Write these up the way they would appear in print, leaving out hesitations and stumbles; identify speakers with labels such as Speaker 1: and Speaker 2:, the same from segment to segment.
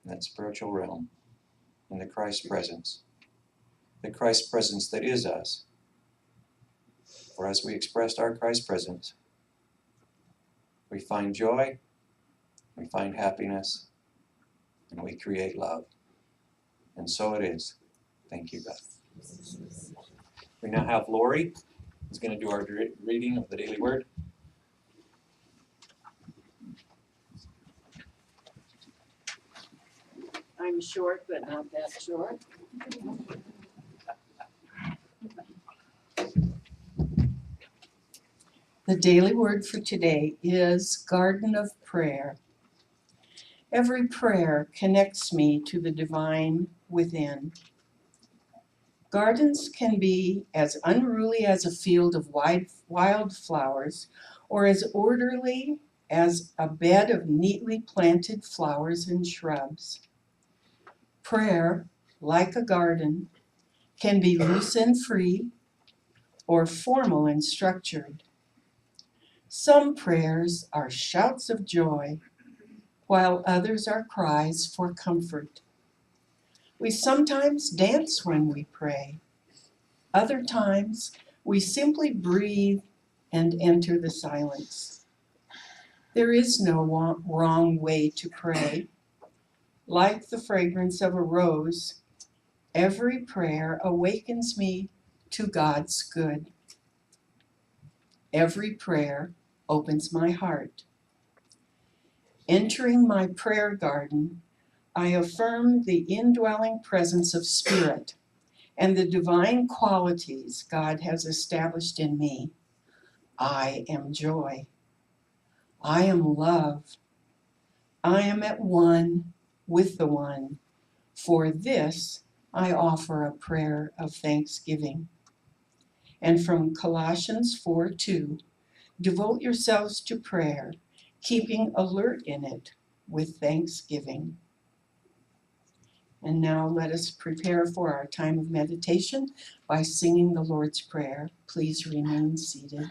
Speaker 1: in that spiritual realm, in the Christ presence that is us. For as we expressed our Christ presence, we find joy, we find happiness, and we create love. And so it is. Thank you, God. We now have Lori, who's going to do our reading of the daily word.
Speaker 2: I'm short, but not that short. The daily word for today is Garden of Prayer. Every prayer connects me to the divine within. Gardens can be as unruly as a field of wildflowers, or as orderly as a bed of neatly planted flowers and shrubs. Prayer, like a garden, can be loose and free, or formal and structured. Some prayers are shouts of joy, while others are cries for comfort. We sometimes dance when we pray. Other times, we simply breathe and enter the silence. There is no wrong way to pray. Like the fragrance of a rose, every prayer awakens me to God's good. Every prayer opens my heart. Entering my prayer garden, I affirm the indwelling presence of Spirit and the divine qualities God has established in me. I am joy. I am love. I am at one with the one. For this, I offer a prayer of thanksgiving. And from Colossians 4:2, devote yourselves to prayer, keeping alert in it with thanksgiving. And now let us prepare for our time of meditation by singing the Lord's Prayer. Please remain seated.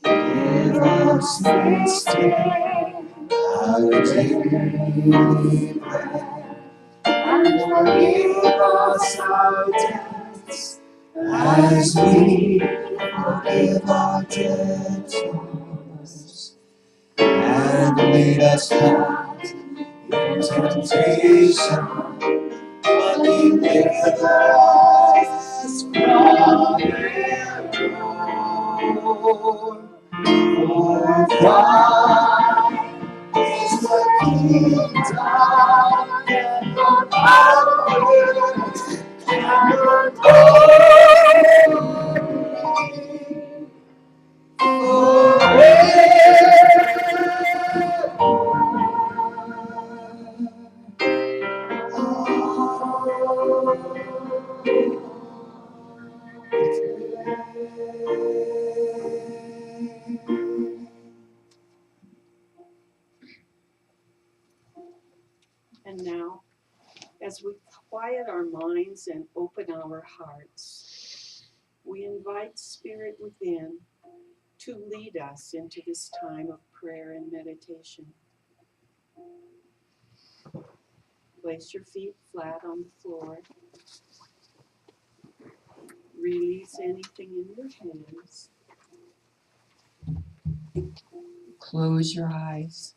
Speaker 3: Give us this day our daily bread, and forgive us our debts, as we forgive our debtors. And lead us not into temptation, but deliver us from evil. For thine is the kingdom and the power and the glory
Speaker 2: And now, as we quiet our minds and open our hearts, we invite Spirit within to lead us into this time of prayer and meditation. Place your feet flat on the floor. Release anything in your hands. Close your eyes.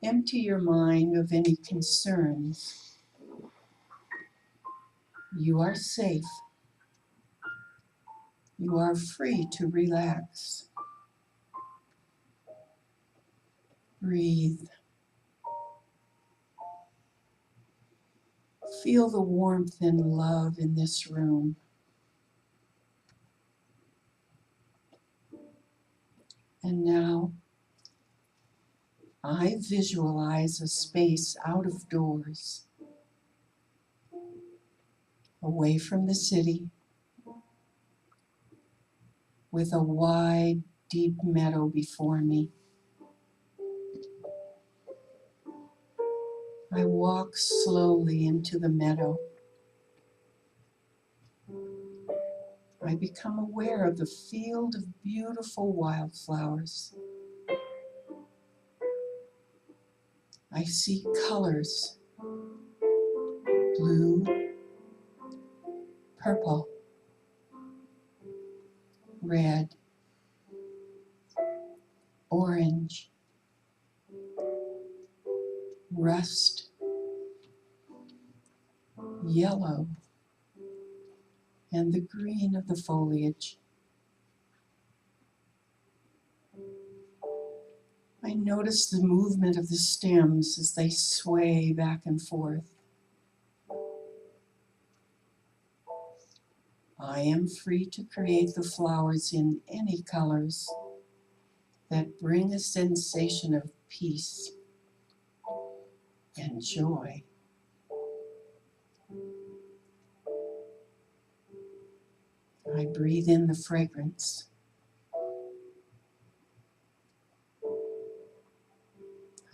Speaker 2: Empty your mind of any concerns. You are safe. You are free to relax. Breathe. Feel the warmth and love in this room. And now, I visualize a space out of doors, away from the city, with a wide, deep meadow before me. I walk slowly into the meadow. I become aware of the field of beautiful wildflowers. I see colors: blue, purple, red, orange, rust, yellow, and the green of the foliage. I notice the movement of the stems as they sway back and forth. I am free to create the flowers in any colors that bring a sensation of peace and joy. I breathe in the fragrance.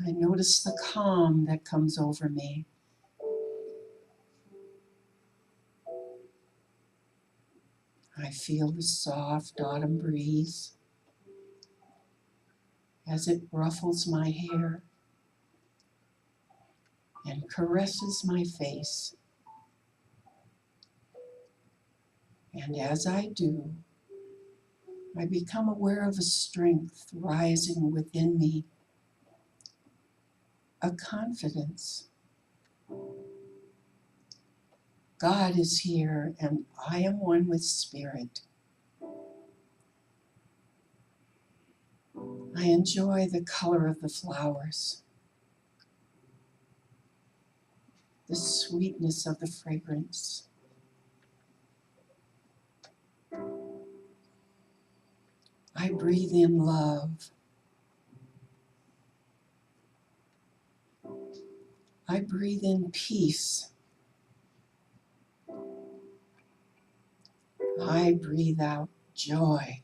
Speaker 2: I notice the calm that comes over me. I feel the soft autumn breeze as it ruffles my hair and caresses my face. And as I do, I become aware of a strength rising within me, a confidence. God is here, and I am one with Spirit. I enjoy the color of the flowers, the sweetness of the fragrance. I breathe in love. I breathe in peace. I breathe out joy.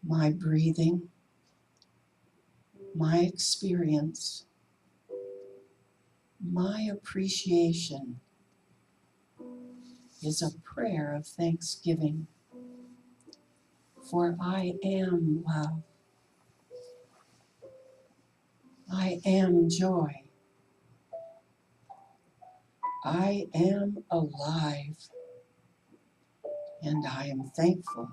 Speaker 2: My breathing, my experience, my appreciation is a prayer of thanksgiving, for I am love. I am joy. I am alive, and I am thankful.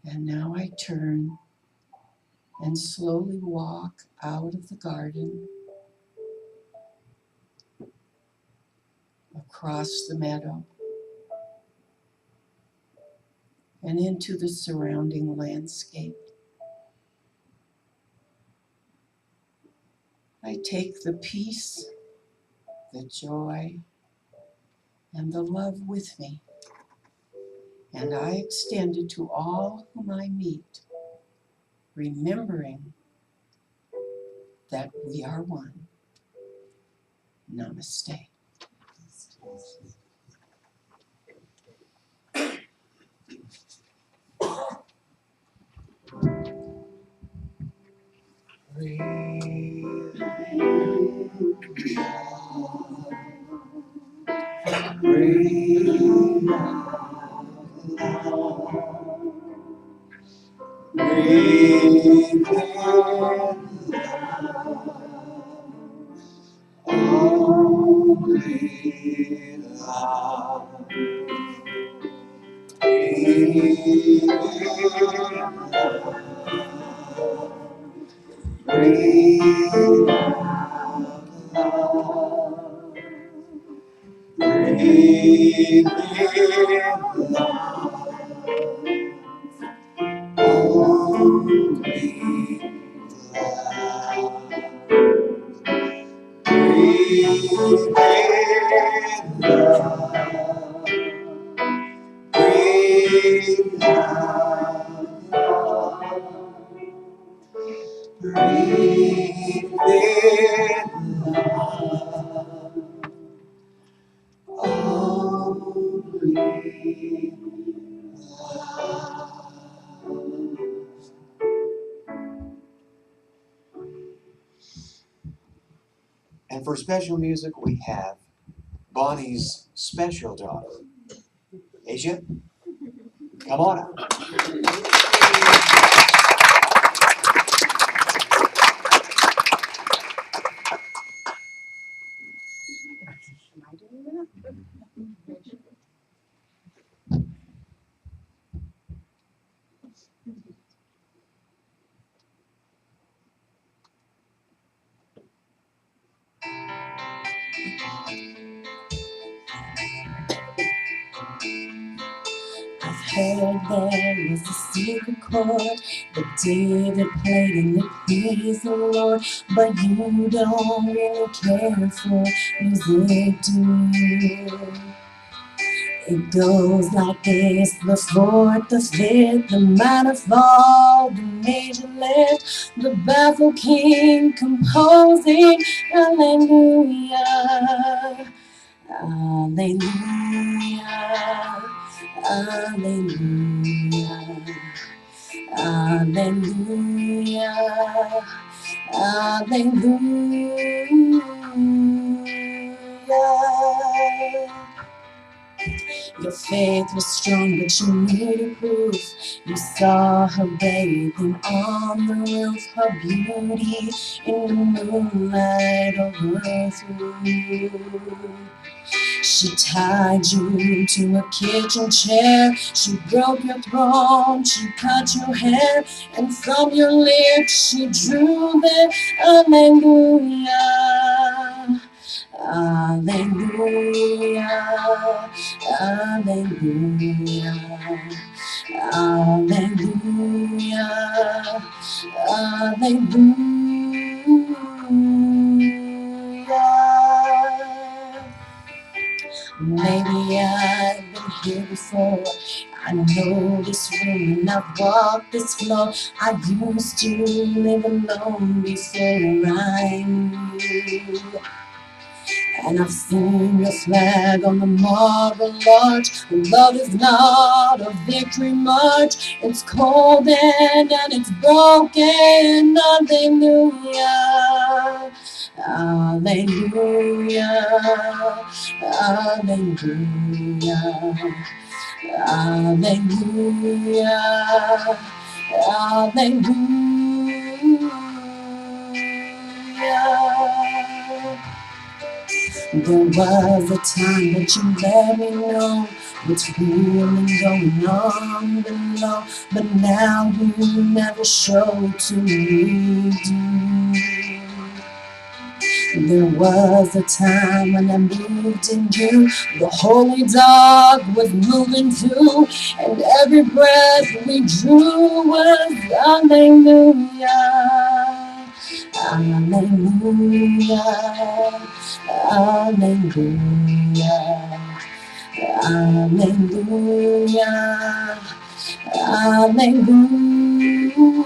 Speaker 2: And now I turn and slowly walk out of the garden, across the meadow, and into the surrounding landscape. I take the peace, the joy, and the love with me, and I extend it to all whom I meet, remembering that we are one. Namaste.
Speaker 3: Breathe in love. breathe in love. Only love. Breathe in love. Breathe out love. Breathe in love. Only And for special music, we have Bonnie's special daughter, Asia. Come on out.
Speaker 4: I've heard there is a secret chord that David played and it pleased the Lord, but you don't really care for music, do you? It goes like this: the fourth, the fifth, the minor fall, the major lift, the baffled king composing, hallelujah, hallelujah. Hallelujah, hallelujah, hallelujah. Your faith was strong, but you needed proof. You saw her bathing on the roof, her beauty in the moonlight overthrew. She tied you to a kitchen chair. She broke your throne. She cut your hair. And from your lips she drew the hallelujah. Hallelujah. Hallelujah. Hallelujah. Hallelujah. Maybe I've been here before. I know this room and I've walked this floor. I used to live alone before I knew you. And I've seen your flag on the marble arch. Love is not a victory march. It's cold and it's broken. Hallelujah. Hallelujah. Hallelujah. Hallelujah. Hallelujah. There was a time that you let me know what's really going on below, but now you never show it to me, do you? There was a time when I moved in you, the holy dog was moving too, and every breath we drew was hallelujah, hallelujah, hallelujah, hallelujah, hallelujah.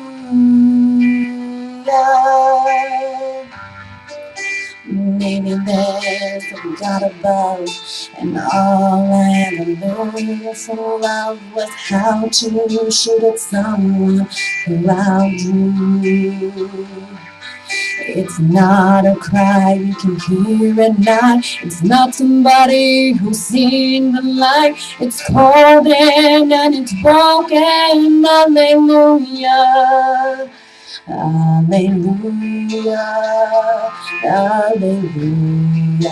Speaker 4: Maybe there's a God above, and all I ever learned from love was how to shoot at someone who outdrew. It's not a cry you can hear at night. It's not somebody who's seen the light. It's cold and it's broken. Hallelujah. Hallelujah, hallelujah,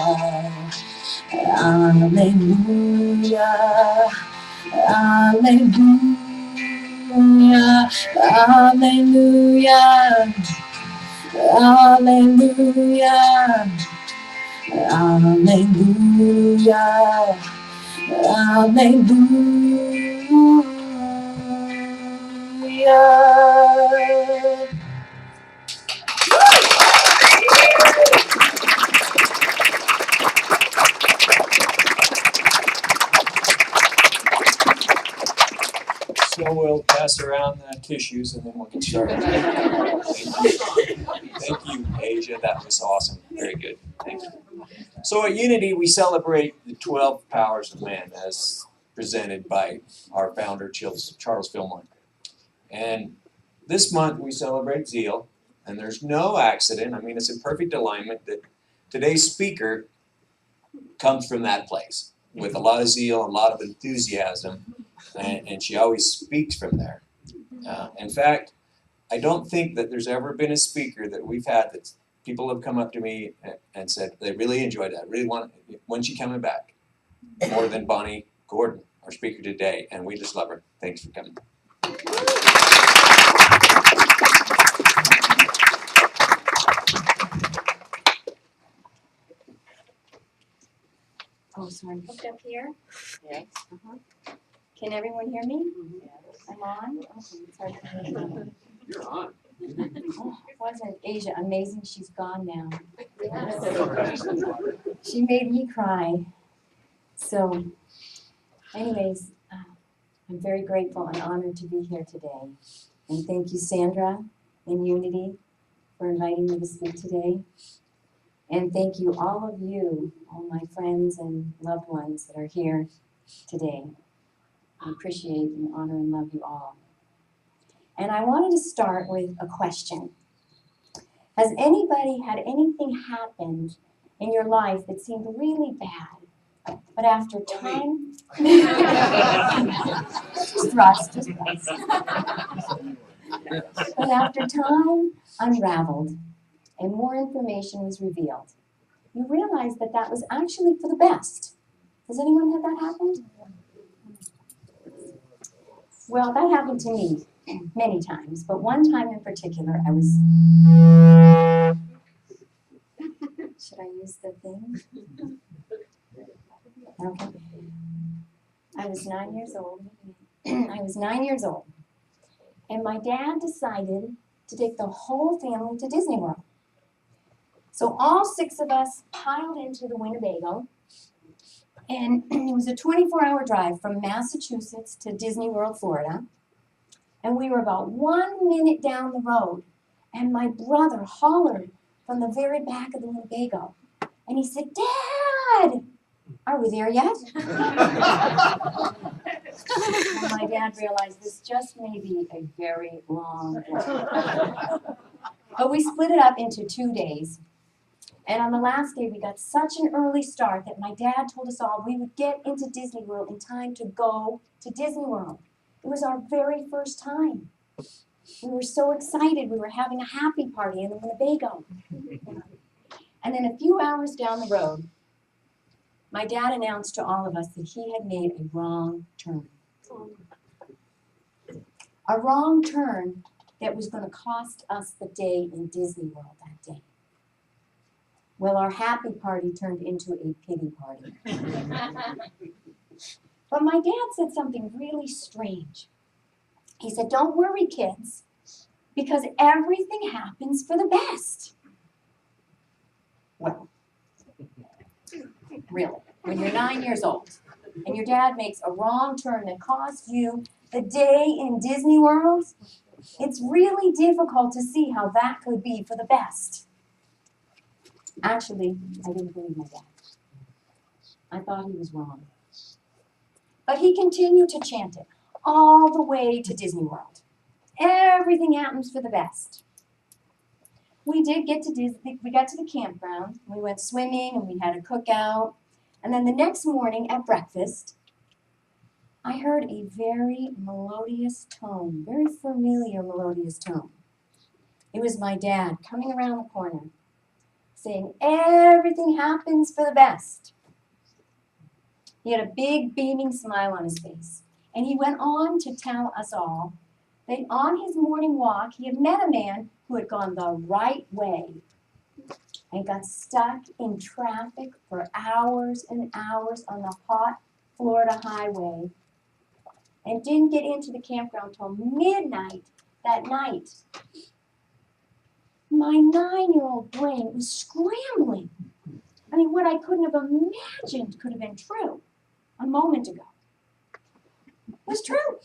Speaker 4: hallelujah, hallelujah, hallelujah, hallelujah, Hallelujah. Hallelujah.
Speaker 1: So we'll pass around the tissues and then we'll get started. Thank you, Asia. That was awesome. Very good. Thank you. So at Unity, we celebrate the 12 powers of man as presented by our founder, Charles Fillmore. And this month we celebrate zeal, and there's no accident. I mean, it's in perfect alignment that today's speaker comes from that place with a lot of zeal, a lot of enthusiasm, and she always speaks from there. In fact, I don't think that there's ever been a speaker that we've had that people have come up to me and said they really enjoyed that, really want, when's she coming back? More than Bonnie Gordon, our speaker today, and we just love her. Thanks for coming.
Speaker 5: Oh, sorry. Hooked up here? Yes. Can everyone hear me? I'm on? Okay, it's hard to hear.
Speaker 1: You're on.
Speaker 5: Oh, wasn't Asia amazing? She's gone now. She made me cry. So, anyways, I'm very grateful and honored to be here today. And thank you, Sandra and Unity, for inviting me to speak today. And thank you, all of you, all my friends and loved ones that are here today. I appreciate and honor and love you all. And I wanted to start with a question. Has anybody had anything happened in your life that seemed really bad, but after time, just thrust. But after time unraveled and more information was revealed, you realized that that was actually for the best. Has anyone had that happen? Well, that happened to me many times, but one time in particular, I was... Should I use the thing? Okay. I was 9 years old. I was 9 years old. And my dad decided to take the whole family to Disney World. So all 6 of us piled into the Winnebago. And it was a 24-hour drive from Massachusetts to Disney World, Florida. And we were about 1 minute down the road. And my brother hollered from the very back of the Winnebago. And he said, "Dad, are we there yet?" And my dad realized this just may be a very long drive. But we split it up into 2 days. And on the last day, we got such an early start that my dad told us all we would get into Disney World in time to go to Disney World. It was our very first time. We were so excited. We were having a happy party in the Winnebago. And then a few hours down the road, my dad announced to all of us that he had made a wrong turn. A wrong turn that was going to cost us the day in Disney World that day. Well, our happy party turned into a pity party. But my dad said something really strange. He said, "Don't worry, kids, because everything happens for the best." Well, really, when you're 9 years old and your dad makes a wrong turn that costs you the day in Disney World, it's really difficult to see how that could be for the best. Actually, I didn't believe my dad. I thought he was wrong. But he continued to chant it all the way to Disney World. Everything happens for the best. We did get to Disney. We got to the campground. We went swimming and we had a cookout. And then the next morning at breakfast, I heard a very melodious tone, very familiar melodious tone. It was my dad coming around the corner saying, "Everything happens for the best." He had a big beaming smile on his face. And he went on to tell us all that on his morning walk, he had met a man who had gone the right way. and got stuck in traffic for hours and hours on the hot Florida highway and didn't get into the campground till midnight that night. My 9-year-old brain was scrambling. I mean, what I couldn't have imagined could have been true a moment ago was true.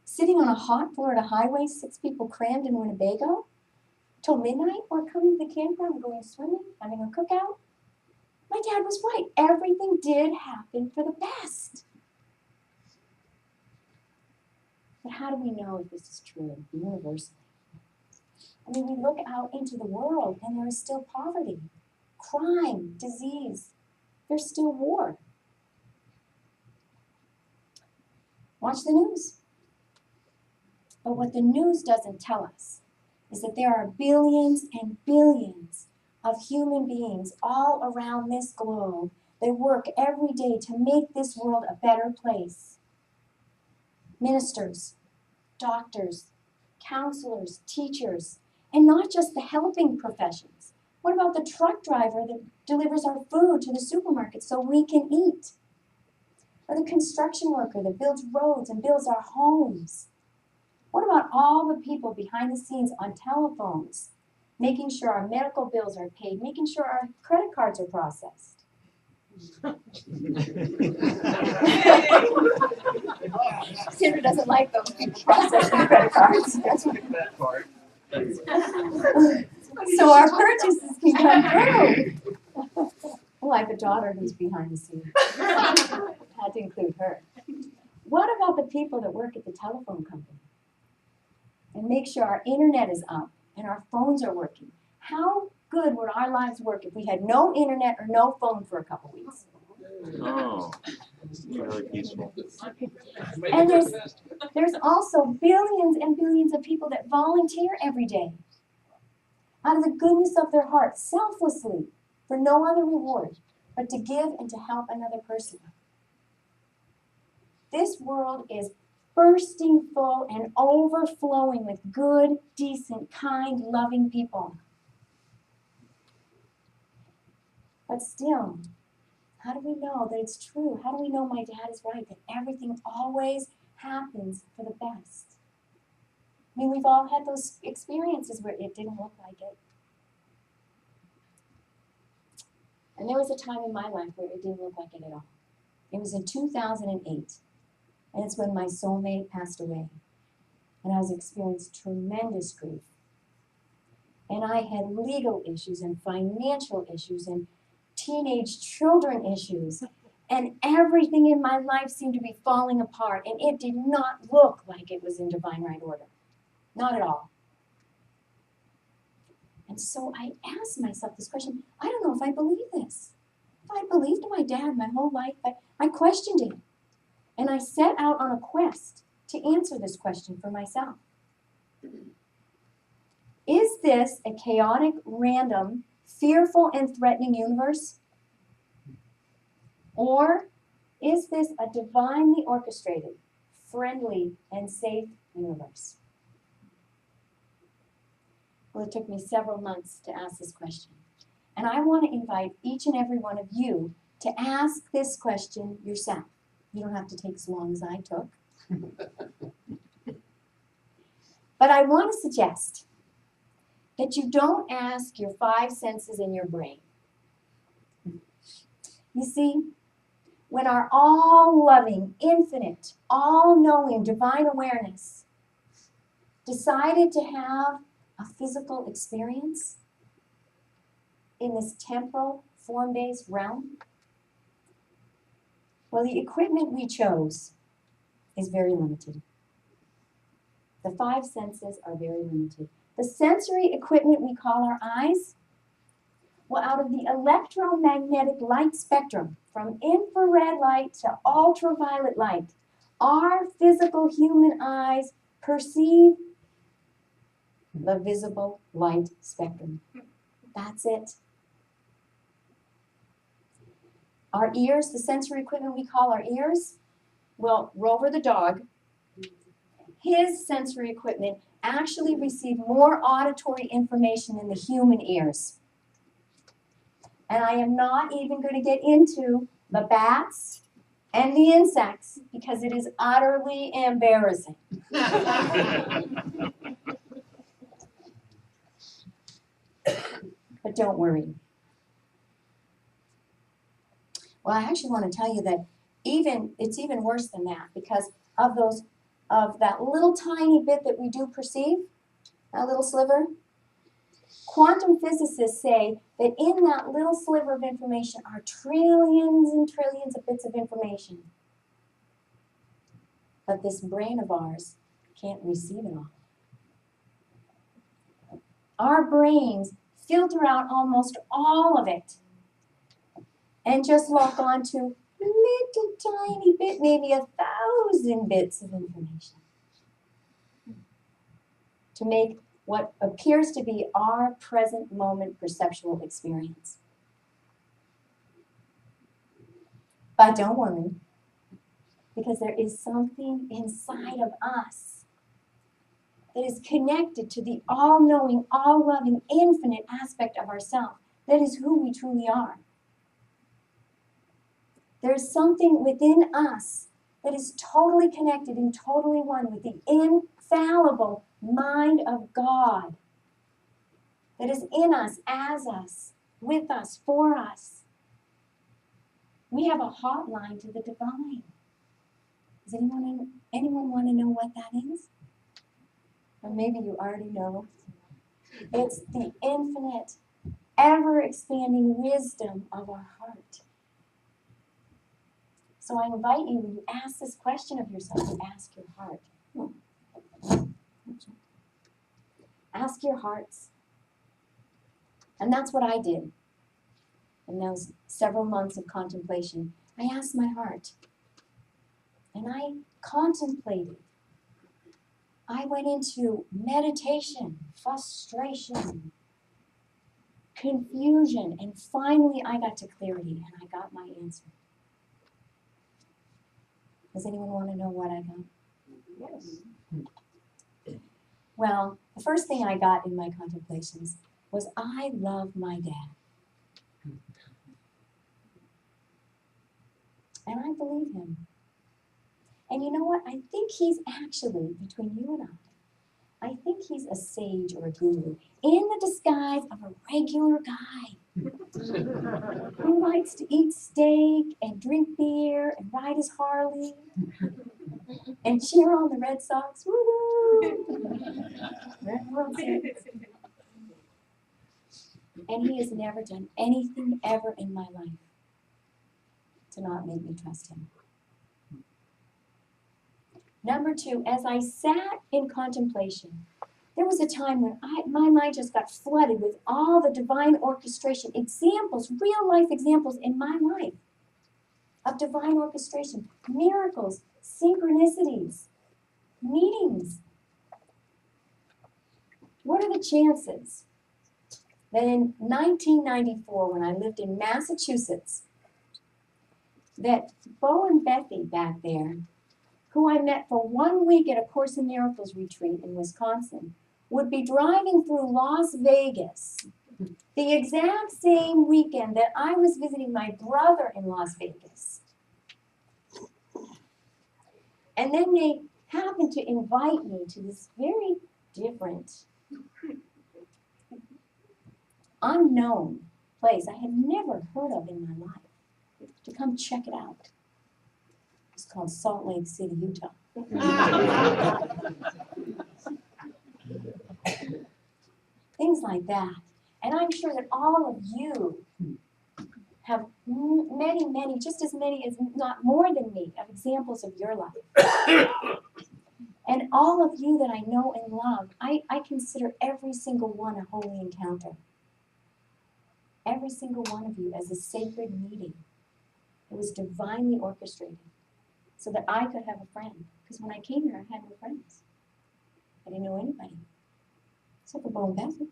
Speaker 5: Sitting on a hot Florida highway, 6 people crammed in Winnebago till midnight, or coming to the campground, going swimming, having a cookout. My dad was right. Everything did happen for the best. But how do we know if this is true universally? I mean, we look out into the world and there is still poverty, crime, disease. There's still war. Watch the news. But what the news doesn't tell us is that there are billions and billions of human beings all around this globe that work every day to make this world a better place. Ministers, doctors, counselors, teachers, and not just the helping professions. What about the truck driver that delivers our food to the supermarket so we can eat? Or the construction worker that builds roads and builds our homes? What about all the people behind the scenes on telephones, making sure our medical bills are paid, making sure our credit cards are processed? Sandra doesn't like those people processing credit cards.
Speaker 3: That part.
Speaker 5: So our purchases can come through. Well, I have a daughter who's behind the scenes. Had to include her. What about the people that work at the telephone company and make sure our internet is up and our phones are working? How good would our lives work if we had no internet or no phone for a couple weeks?
Speaker 1: Oh, really peaceful.
Speaker 5: And there's also billions and billions of people that volunteer every day out of the goodness of their hearts, selflessly, for no other reward, but to give and to help another person. This world is bursting full and overflowing with good, decent, kind, loving people. But still, how do we know that it's true? How do we know my dad is right, that everything always happens for the best? I mean, we've all had those experiences where it didn't look like it. And there was a time in my life where it didn't look like it at all. It was in 2008. And it's when my soulmate passed away. And I was experiencing tremendous grief. And I had legal issues and financial issues and teenage children issues. And everything in my life seemed to be falling apart. And it did not look like it was in divine right order. Not at all. And so I asked myself this question. I don't know if I believe this. I believed my dad my whole life. I questioned him. And I set out on a quest to answer this question for myself. Is this a chaotic, random, fearful, and threatening universe? Or is this a divinely orchestrated, friendly, and safe universe? Well, it took me several months to ask this question. And I want to invite each and every one of you to ask this question yourself. You don't have to take as long as I took. But I want to suggest that you don't ask your 5 senses in your brain. You see, when our all-loving, infinite, all-knowing divine awareness decided to have a physical experience in this temporal, form-based realm, well, the equipment we chose is very limited. The 5 senses are very limited. The sensory equipment we call our eyes, well, out of the electromagnetic light spectrum, from infrared light to ultraviolet light, our physical human eyes perceive the visible light spectrum. That's it. Our ears, the sensory equipment we call our ears, well, Rover the dog, his sensory equipment actually receive more auditory information than the human ears. And I am not even going to get into the bats and the insects because it is utterly embarrassing. But don't worry. Well, I actually want to tell you that it's even worse than that because of that little tiny bit that we do perceive, that little sliver. Quantum physicists say that in that little sliver of information are trillions and trillions of bits of information. But this brain of ours can't receive it all. Our brains filter out almost all of it and just lock onto a little tiny bit, maybe 1,000 bits of information to make what appears to be our present moment perceptual experience. But don't worry, because there is something inside of us that is connected to the all-knowing, all-loving, infinite aspect of ourselves. That is who we truly are. There is something within us that is totally connected and totally one with the infallible mind of God that is in us, as us, with us, for us. We have a hotline to the divine. Does anyone want to know what that is? Or maybe you already know. It's the infinite, ever-expanding wisdom of our heart. So I invite you, when you ask this question of yourself, to ask your heart. Ask your hearts. And that's what I did in those several months of contemplation. I asked my heart. And I contemplated. I went into meditation, frustration, confusion, and finally I got to clarity and I got my answer. Does anyone want to know what I got? Yes. Well, the first thing I got in my contemplations was I love my dad. And I believe him. And you know what? I think he's actually, between you and I think he's a sage or a guru in the disguise of a regular guy who likes to eat steak and drink beer and ride his Harley and cheer on the Red Sox. Woo-hoo! And he has never done anything ever in my life to not make me trust him. Number two, as I sat in contemplation, there was a time when my mind just got flooded with all the divine orchestration examples, real life examples in my life of divine orchestration, miracles, synchronicities, meetings. What are the chances that in 1994, when I lived in Massachusetts, that Bo and Bethy back there, who I met for 1 week at a Course in Miracles retreat in Wisconsin, would be driving through Las Vegas the exact same weekend that I was visiting my brother in Las Vegas. And then they happened to invite me to this very different, unknown place I had never heard of in my life, to come check it out. It's called Salt Lake City, Utah. Things like that. And I'm sure that all of you have many, just as many, as not more than me, of examples of your life. And all of you that I know and love, I consider every single one a holy encounter. Every single one of you as a sacred meeting. It was divinely orchestrated so that I could have a friend. Because when I came here, I had no friends. I didn't know anybody. Except for Bo and Bethy.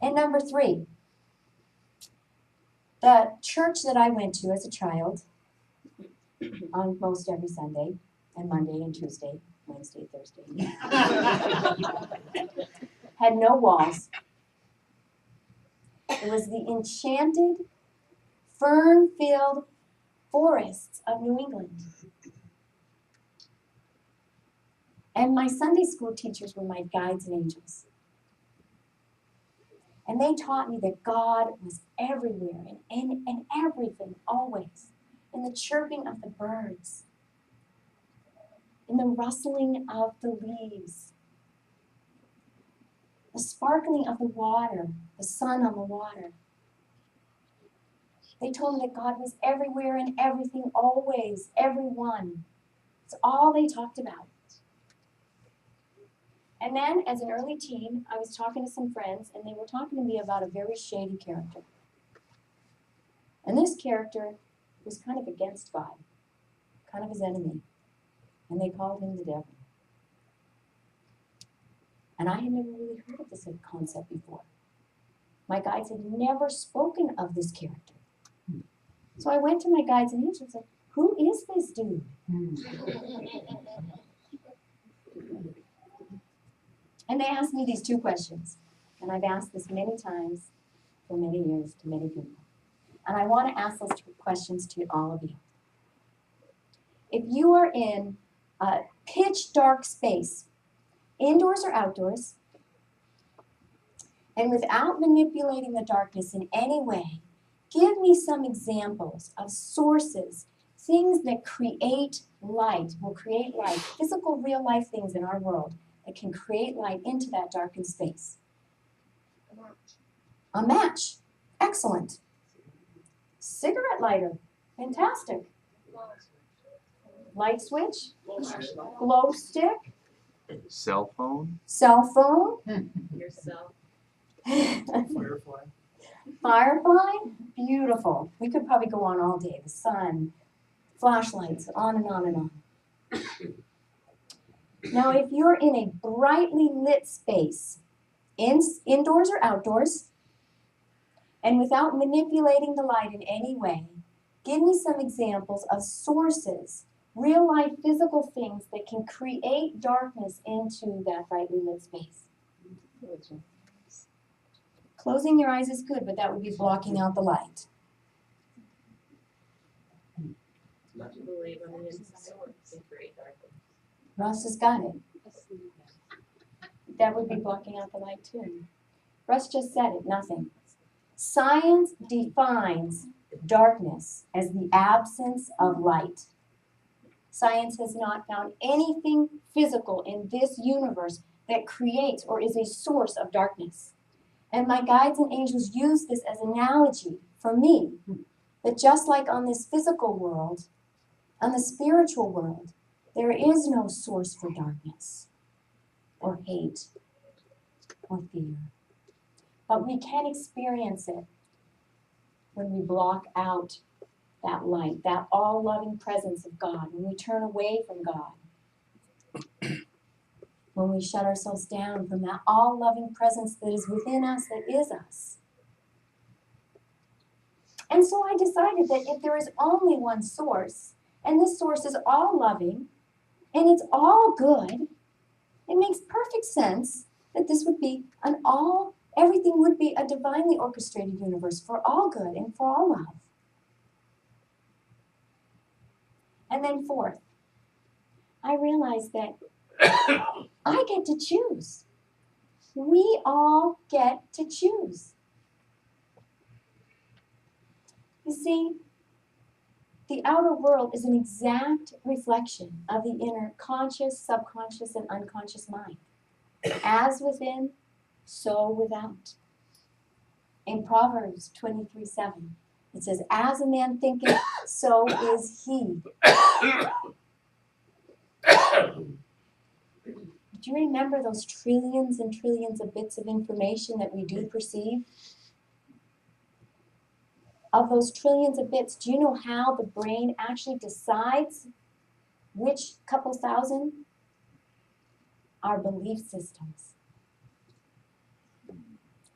Speaker 5: And number three, the church that I went to as a child on most every Sunday and Monday and Tuesday, Wednesday, Thursday. Had no walls. It was the enchanted, fern-filled forests of New England. And my Sunday school teachers were my guides and angels. And they taught me that God was everywhere and everything, always. In the chirping of the birds, in the rustling of the leaves, the sparkling of the water, the sun on the water. They told me that God was everywhere and everything, always, everyone. It's all they talked about. And then, as an early teen, I was talking to some friends, and they were talking to me about a very shady character. And this character was kind of against God, kind of his enemy. And they called him the devil. And I had never really heard of this concept before. My guides had never spoken of this character. So I went to my guides and angels and said, who is this dude? And they asked me these two questions. And I've asked this many times for many years to many people. And I want to ask those two questions to all of you. If you are in a pitch dark space, indoors or outdoors, and without manipulating the darkness in any way, give me some examples of sources, things that create light, will create light, physical, real life things in our world that can create light into that darkened space.
Speaker 6: A match.
Speaker 5: A match. Excellent. Cigarette lighter. Fantastic. Light switch. Glow stick.
Speaker 7: Cell phone?
Speaker 5: Cell phone.
Speaker 6: Yourself.
Speaker 3: Firefly.
Speaker 5: Firefly. Beautiful. We could probably go on all day. The sun, flashlights, on and on and on. Now, if you're in a brightly lit space, indoors or outdoors, and without manipulating the light in any way, give me some examples of sources, real-life physical things that can create darkness into that brightly lit space. Closing your eyes is good, but that would be blocking out the light.
Speaker 6: Not to believe on the inside can create darkness.
Speaker 5: Russ has got it. That would be blocking out the light too. Russ just said it, nothing. Science defines darkness as the absence of light. Science has not found anything physical in this universe that creates or is a source of darkness. And my guides and angels use this as an analogy for me, that just like on this physical world, on the spiritual world, there is no source for darkness or hate or fear. But we can experience it when we block out that light, that all-loving presence of God, when we turn away from God, when we shut ourselves down from that all-loving presence that is within us, that is us. And so I decided that if there is only one source, and this source is all loving, and it's all good, it makes perfect sense that this would be everything would be a divinely orchestrated universe for all good and for all love. And then fourth, I realized that I get to choose. We all get to choose. You see, the outer world is an exact reflection of the inner conscious, subconscious, and unconscious mind. As within, so without. In Proverbs 23:7, it says, as a man thinketh, so is he. Do you remember those trillions and trillions of bits of information that we do perceive? Of those trillions of bits, do you know how the brain actually decides which couple thousand? Our belief systems.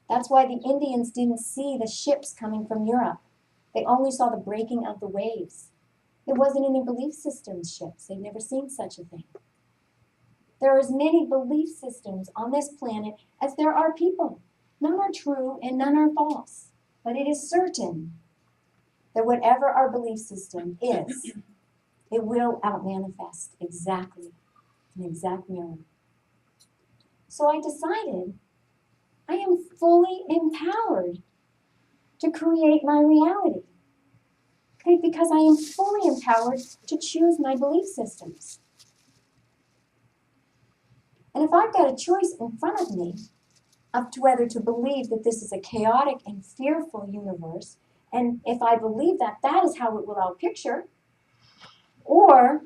Speaker 5: That's why the Indians didn't see the ships coming from Europe. They only saw the breaking of the waves. It wasn't in their belief systems ships. They've never seen such a thing. There are as many belief systems on this planet as there are people. None are true and none are false. But it is certain that whatever our belief system is, it will outmanifest exactly, an exact mirror. So I decided I am fully empowered to create my reality. Okay, because I am fully empowered to choose my belief systems. And if I've got a choice in front of me of to whether to believe that this is a chaotic and fearful universe, and if I believe that that is how it will outpicture, or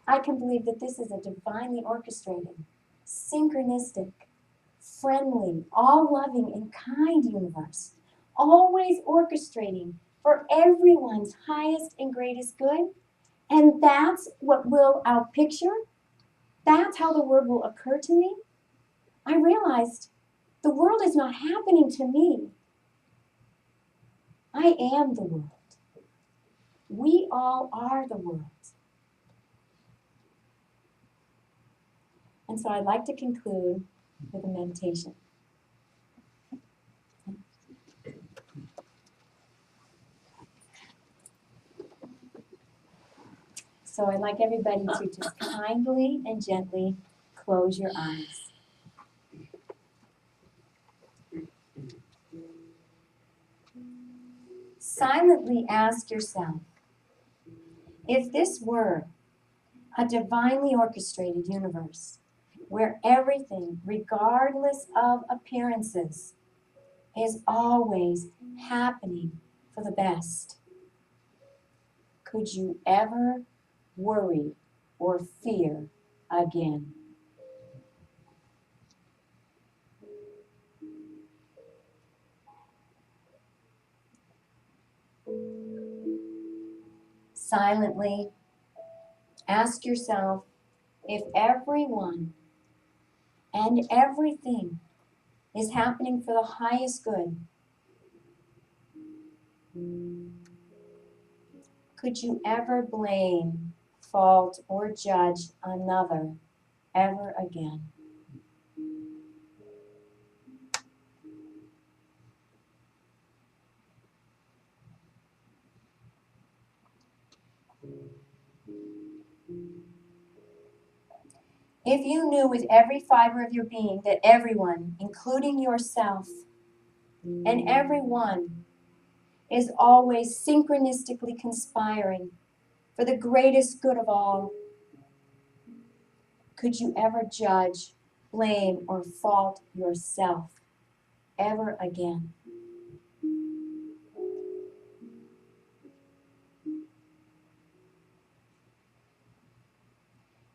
Speaker 5: I can believe that this is a divinely orchestrated, synchronistic, friendly, all-loving, and kind universe, always orchestrating for everyone's highest and greatest good, and that's what will outpicture, that's how the world will occur to me, I realized the world is not happening to me. I am the world. We all are the world. And so I'd like to conclude with a meditation. So I'd like everybody to just kindly and gently close your eyes. Silently ask yourself, if this were a divinely orchestrated universe where everything, regardless of appearances, is always happening for the best, could you ever worry or fear again? Silently ask yourself, if everyone and everything is happening for the highest good, could you ever blame, fault, or judge another ever again? If you knew with every fiber of your being that everyone, including yourself, and everyone is always synchronistically conspiring for the greatest good of all, could you ever judge, blame, or fault yourself ever again?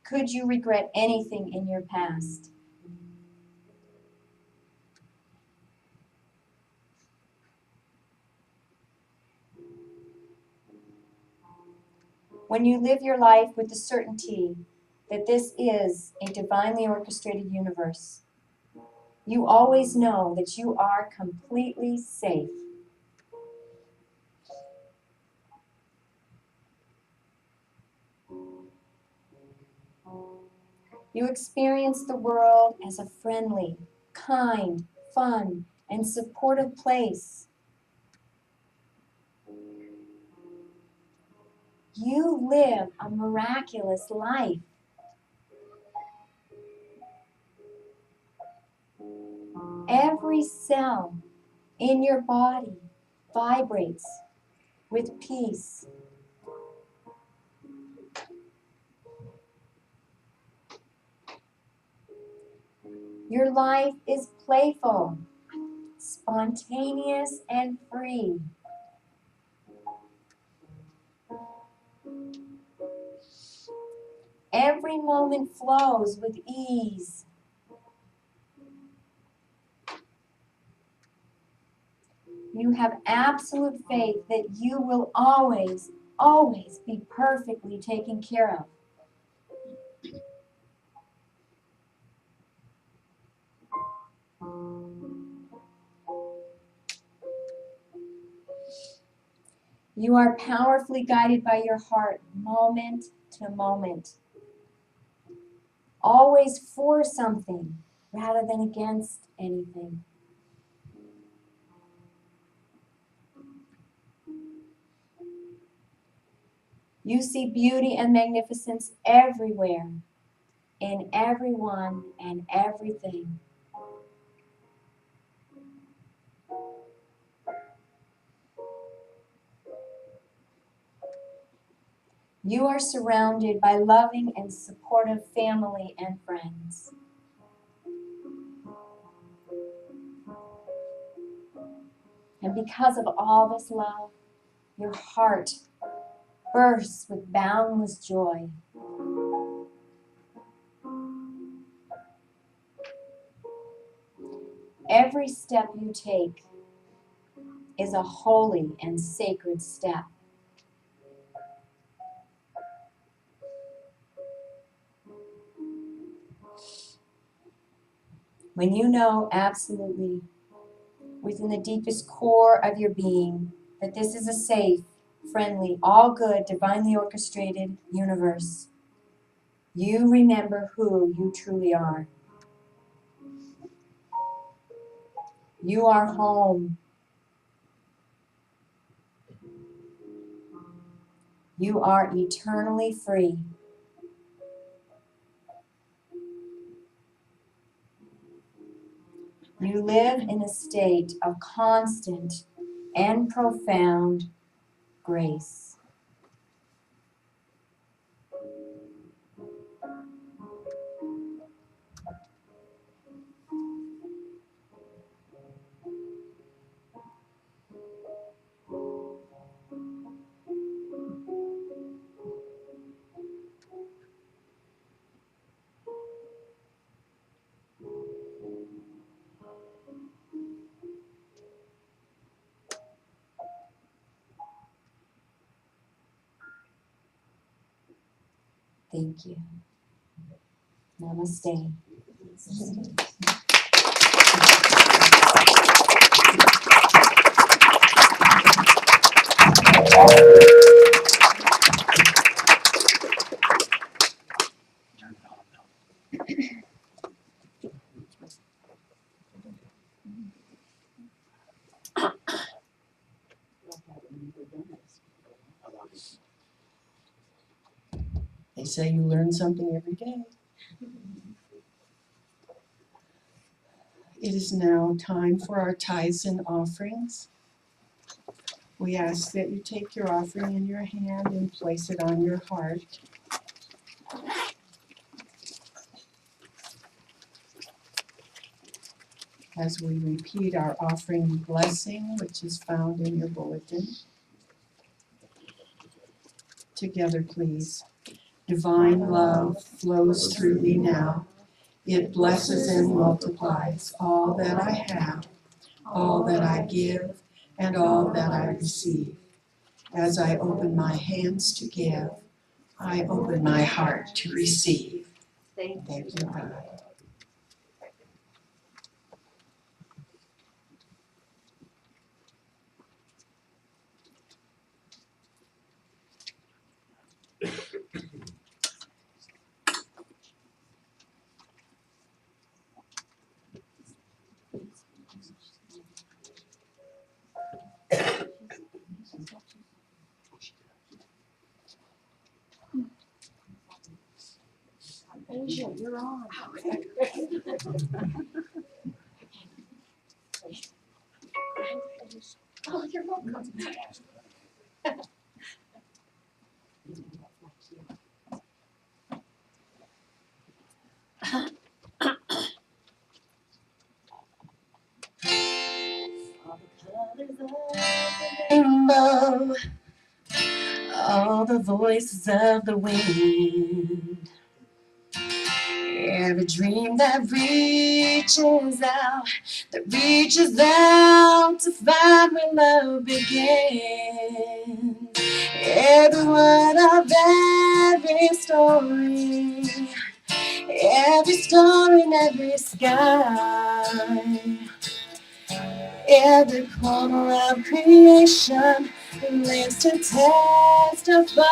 Speaker 5: Could you regret anything in your past? When you live your life with the certainty that this is a divinely orchestrated universe, you always know that you are completely safe. You experience the world as a friendly, kind, fun, and supportive place. You live a miraculous life. Every cell in your body vibrates with peace. Your life is playful, spontaneous, and free. Every moment flows with ease. You have absolute faith that you will always, always be perfectly taken care of. You are powerfully guided by your heart, moment to moment. Always for something rather than against anything. You see beauty and magnificence everywhere, in everyone and everything. You are surrounded by loving and supportive family and friends. And because of all this love, your heart bursts with boundless joy. Every step you take is a holy and sacred step. When you know absolutely within the deepest core of your being that this is a safe, friendly, all good, divinely orchestrated universe, you remember who you truly are. You are home. You are eternally free. You live in a state of constant and profound grace. Thank you. Namaste.
Speaker 2: They say you learn something every day. It is now time for our tithes and offerings. We ask that you take your offering in your hand and place it on your heart. As we repeat our offering blessing, which is found in your bulletin. Together, please. Divine love flows through me now. It blesses and multiplies all that I have, all that I give, and all that I receive. As I open my hands to give, I open my heart to receive. Thank you, God.
Speaker 5: Asia, you're on. Oh, you're welcome.
Speaker 4: Rainbow, all the voices of the wind, every dream that reaches out to find where love begins. Every word of every story in every sky, every corner of creation lives to testify.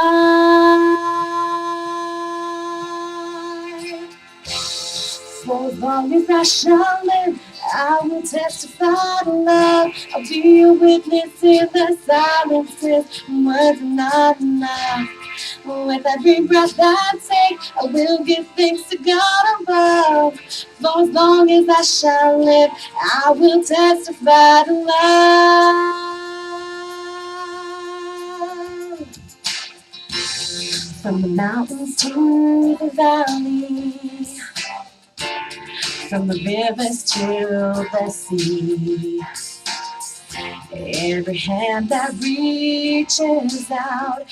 Speaker 4: For as long as I shall live, I will testify to love. I'll be a witness in the silences. Words are not enough. With every breath I take, I will give thanks to God above. For as long as I shall live, I will testify to love. From the mountains to the valley, from the rivers to the sea, every hand that reaches out,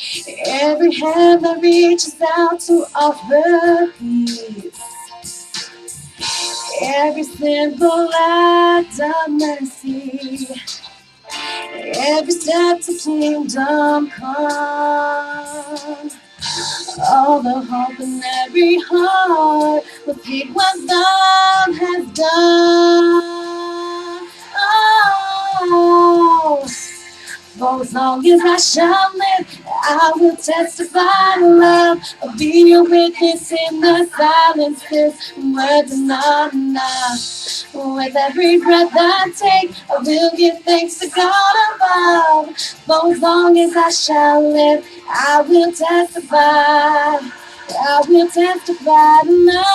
Speaker 4: every hand that reaches out to offer peace, every simple act of mercy, every step to kingdom come. All the hope in every heart will speak what love has done. Oh, for as long as I shall live, I will testify to love. I'll be a witness in the silences. Words are not enough. With every breath I take, I will give thanks to God above. For as long as I shall live, I will testify. I will testify to love.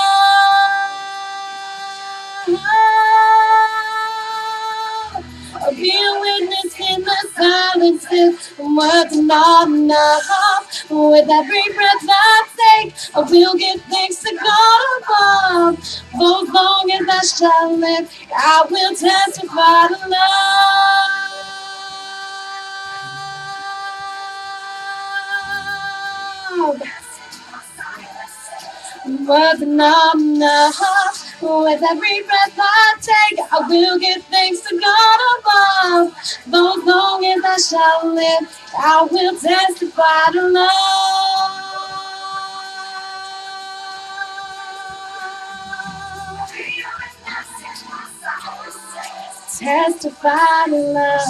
Speaker 4: I'll be a witness in the silences. Words are not enough. With every breath I take, I will give thanks to God above. For as long as I shall live, I will testify to love. Words are not enough. With every breath I take, I will give thanks to God above. For as long as I shall live, I will testify to love. Testify to love.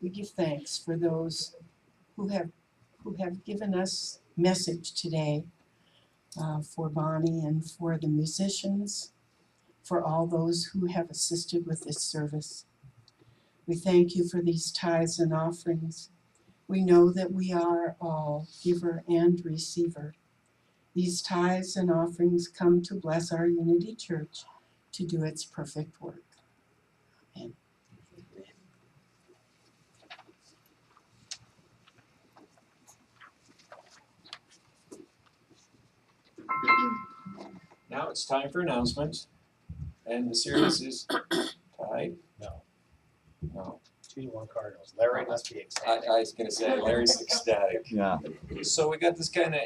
Speaker 2: We give thanks for those who have given us message today, for Bonnie and for the musicians, for all those who have assisted with this service. We thank you for these tithes and offerings. We know that we are all giver and receiver. These tithes and offerings come to bless our Unity Church to do its perfect work. Amen.
Speaker 1: Now it's time for announcements. And the series is tied?
Speaker 8: No.
Speaker 1: No.
Speaker 8: 2-1 Cardinals. Larry must be excited.
Speaker 1: I was going to say Larry's ecstatic.
Speaker 7: Yeah.
Speaker 1: So we got this kind of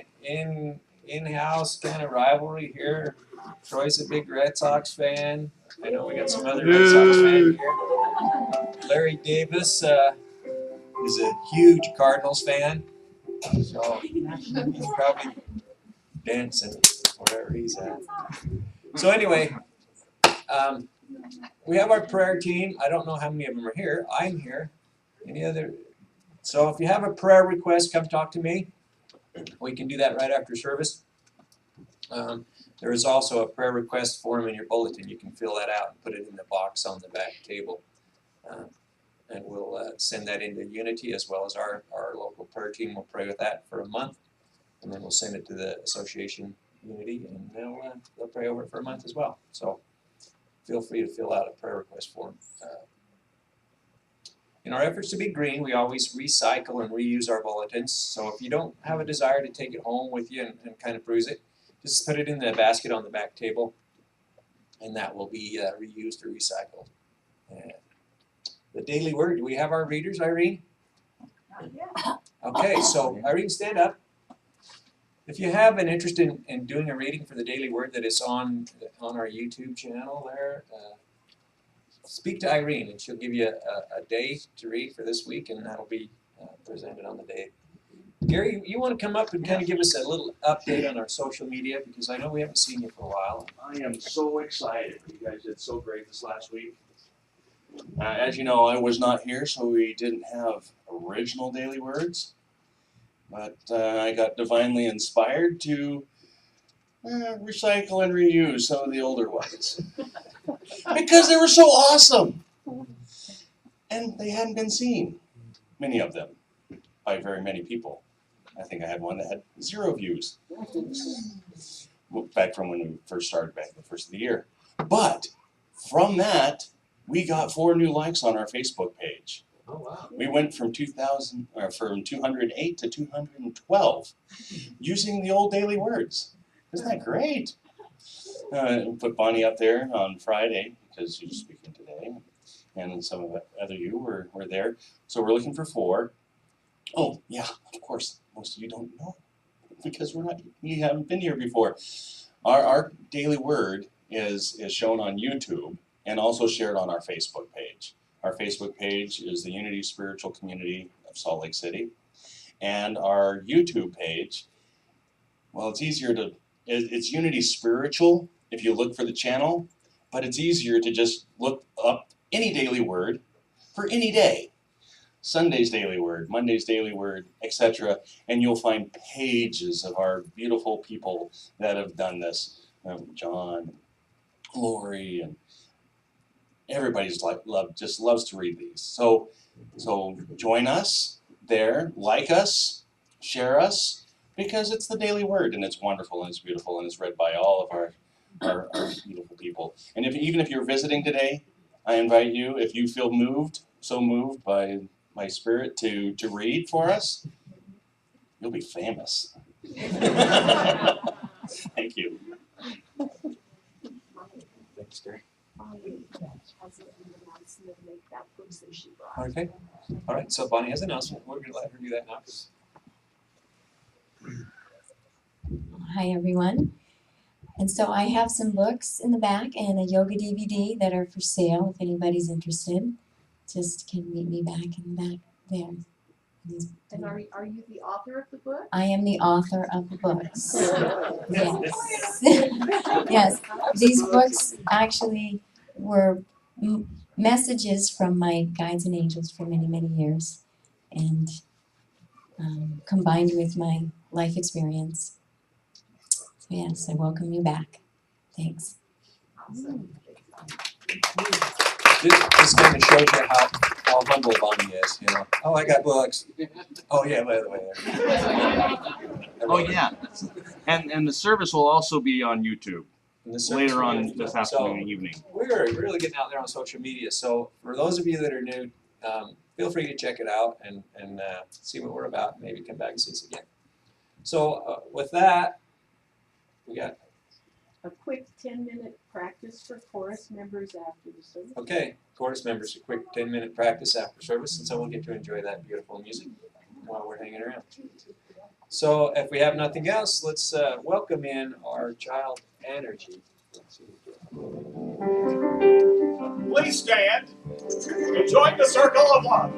Speaker 1: in-house kind of rivalry here. Troy's a big Red Sox fan. I know we got some other Red Sox fans here. Larry Davis is a huge Cardinals fan. So he's probably dancing wherever he's at. So anyway, we have our prayer team. I don't know how many of them are here. I'm here. Any other? So if you have a prayer request, come talk to me. We can do that right after service. There is also a prayer request form in your bulletin. You can fill that out and put it in the box on the back table. And we'll send that into Unity, as well as our local prayer team will pray with that for a month. And then we'll send it to the association Unity, and they'll pray over it for a month as well. So feel free to fill out a prayer request form. In our efforts to be green, we always recycle and reuse our bulletins. So if you don't have a desire to take it home with you and kind of peruse it, just put it in the basket on the back table, and that will be reused or recycled. And the daily word, do we have our readers, Irene? Okay, so Irene, stand up. If you have an interest in doing a reading for the Daily Word that is on our YouTube channel there, speak to Irene and she'll give you a day to read for this week, and that'll be presented on the day. Gary, you want to come up and kind of give us a little update on our social media, because I know we haven't seen you for a while.
Speaker 9: I am so excited. You guys did so great this last week. As you know, I was not here, so we didn't have original Daily Words. But I got divinely inspired to recycle and reuse some of the older ones. Because they were so awesome. And they hadn't been seen, many of them, by very many people. I think I had one that had 0 views. Back from when we first started, back the first of the year. But from that, we got 4 new likes on our Facebook page.
Speaker 8: Oh, wow.
Speaker 9: We went from 208 to 212 using the old Daily Words. Isn't that great? Put Bonnie up there on Friday because she was speaking today, and some of the other you were there. So we're looking for 4. Oh yeah, of course, most of you don't know because you haven't been here before. Our Daily Word is shown on YouTube and also shared on our Facebook page. Our Facebook page is the Unity Spiritual Community of Salt Lake City. And our YouTube page, well, it's Unity Spiritual if you look for the channel, but it's easier to just look up any Daily Word for any day. Sunday's Daily Word, Monday's Daily Word, etc. And you'll find pages of our beautiful people that have done this. John, Lori, and everybody's just loves to read these. So join us there, like us, share us, because it's the Daily Word, and it's wonderful, and it's beautiful, and it's read by all of our beautiful people. And even if you're visiting today, I invite you, if you feel so moved by my spirit to read for us, you'll be famous. Thank you.
Speaker 1: Thanks, Gary.
Speaker 6: Okay.
Speaker 1: Okay. All right. So Bonnie has an announcement. We're going to let her do that now.
Speaker 10: Hi, everyone. And so I have some books in the back and a yoga DVD that are for sale if anybody's interested. Just can meet me back in the back there.
Speaker 6: And are you the author of the book?
Speaker 10: I am the author of the books. Yes. Yes. These books actually were messages from my guides and angels for many, many years, and combined with my life experience. So yes, I welcome you back. Thanks.
Speaker 1: This kind of shows you how humble Bonnie is, you know. Oh, I got books. Oh yeah, by the way.
Speaker 9: Oh yeah, and the service will also be on YouTube later on this afternoon and evening.
Speaker 1: We're really getting out there on social media. So for those of you that are new, feel free to check it out and see what we're about. Maybe come back and see us again. So with that, we got
Speaker 6: A quick 10-minute practice for chorus members after the service.
Speaker 1: okay, chorus members, a quick 10-minute practice after service, and so we'll get to enjoy that beautiful music while we're hanging around. So if we have nothing else, let's welcome in our child energy.
Speaker 8: Please stand and join the circle of love.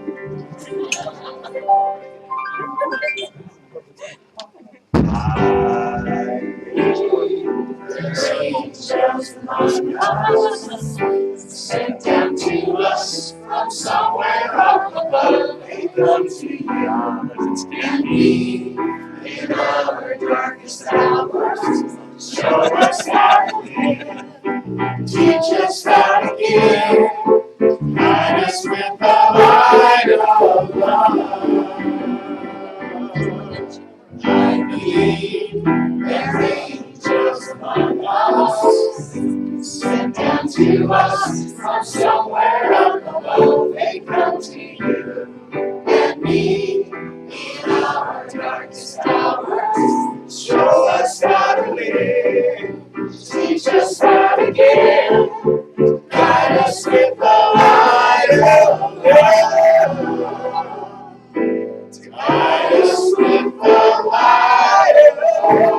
Speaker 4: Angels among us, sent down to us from somewhere up above. They come to you and me in our darkest hours. Show us how to live, teach us how to give, guide us with the light of love. I believe there are angels among us, sent down to us from somewhere up above. They come to you and me in our darkest hours. Show us how to live, teach us how to give, guide us with the light of love. Guide us with the light of love.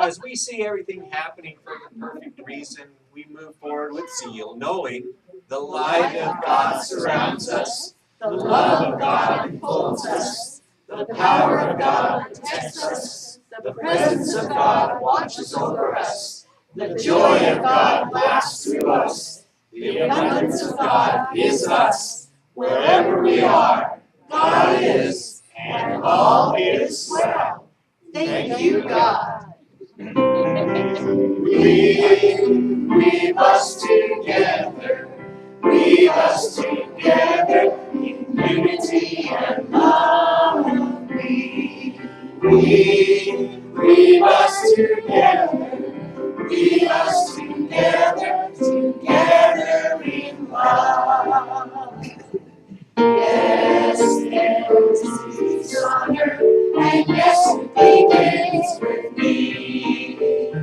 Speaker 8: as we see everything happening for the perfect reason, we move forward with zeal, knowing the light of God surrounds us, the love of God enfolds us, the power of God protects us, the presence of God watches over us, the joy of God laughs through us, the abundance of God is us. Wherever we are, God is, and all is well. Thank you, God. Weave us together, weave us together in unity and love. Weave us together, weave us together, together in love. Yes, there is peace on earth, and yes, it begins with me.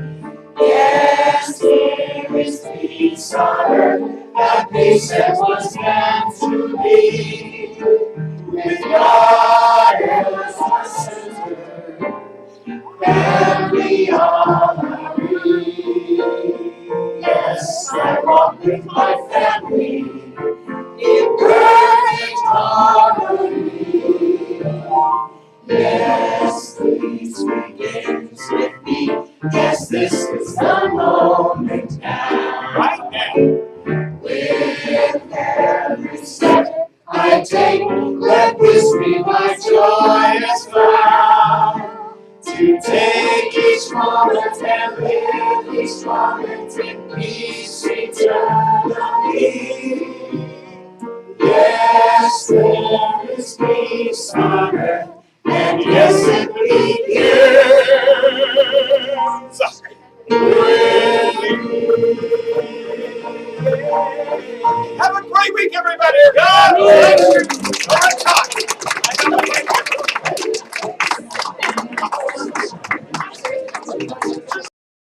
Speaker 8: Yes, there is peace on earth, that peace that was meant to be. With God as our center, and we all agree. Yes, I walk with my family in perfect harmony. Yes, peace begins with me. Yes, this is the moment now. Right now. With every step I take, let this be my joyous vow. To take each moment and live each moment in peace eternally. Yes, there is peace on earth, and yes, it begins with you. Have a great week, everybody. God bless you.